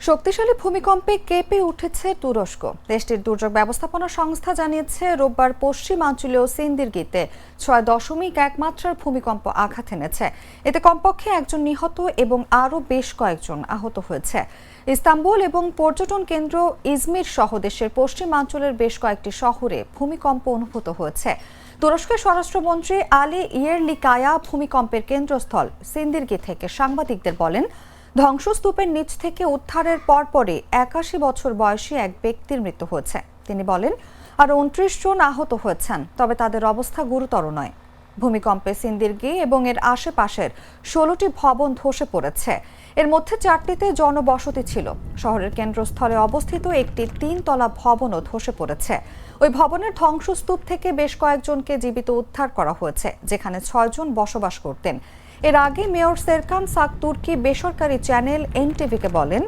শক্তিশালী ভূমিকম্পে কেঁপে উঠেছে তুরস্ক। দেশটির দুর্যোগ ব্যবস্থাপনা সংস্থা জানিয়েছে রোববার পশ্চিমাঞ্চলীয় সিন্দিরগিতে 6.1 মাত্রার ভূমিকম্প আঘাত এনেছে। এতে কমপক্ষে একজন নিহত এবং আরও বেশ কয়েকজন আহত হয়েছে। ইস্তাম্বুল এবং পর্যটন কেন্দ্র ইজমির সহ দেশের পশ্চিমাঞ্চলের বেশ কয়েকটি শহরে ভূমিকম্প অনুভূত হয়েছে। তুরস্কের স্বরাষ্ট্রমন্ত্রী আলী ইয়েরলিকায়া ভূমিকম্পের কেন্দ্রস্থল সিন্দিরগি থেকে সাংবাদিকদের বলেন, ধ্বংসস্তূপের নিচ থেকে উদ্ধারের পরপরই 81 বছর বয়সী এক ব্যক্তির মৃত্যু হয়েছে। তিনি বলেন, আরও 29 জন আহত হয়েছেন, তবে তাদের অবস্থা গুরুতর নয়। ভূমিকম্পে সিন্দিরগি এবং এর আশেপাশের 16টি ভবন ধসে পড়েছে। এর মধ্যে 4টিতে জনবসতি ছিল। শহরের কেন্দ্রস্থলে অবস্থিত একটি 3 তলা ভবনও ধসে পড়েছে। ওই ভবনের ধ্বংসস্তূপ থেকে বেশ কয়েকজনকে জীবিত উদ্ধার করা হয়েছে, যেখানে 6 জন বসবাস করতেন। এর আগে মেয়র সেরকান সাক তুর্কি বেসরকারি চ্যানেল এনটিভিকে বলেন,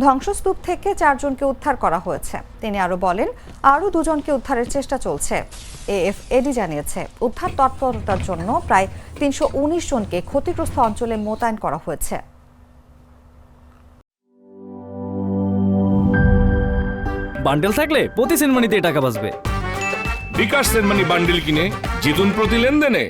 ধ্বংসস্তূপ থেকে 4 জনকে উদ্ধার করা হয়েছে। তিনি আরও বলেন, আরও 2 জনকে উদ্ধারের চেষ্টা চলছে। এএফএডি জানিয়েছে, উদ্ধার তৎপরতার জন্য প্রায় 319 জনকে ক্ষতিগ্রস্ত অঞ্চলে মোতায়েন করা হয়েছে। বান্ডেল থাকলে প্রতি সেনমানিতে টাকা বাঁচবে। বিকাশ সেনমানি বান্ডেল কিনে জিতুন প্রতি লেনদেনে।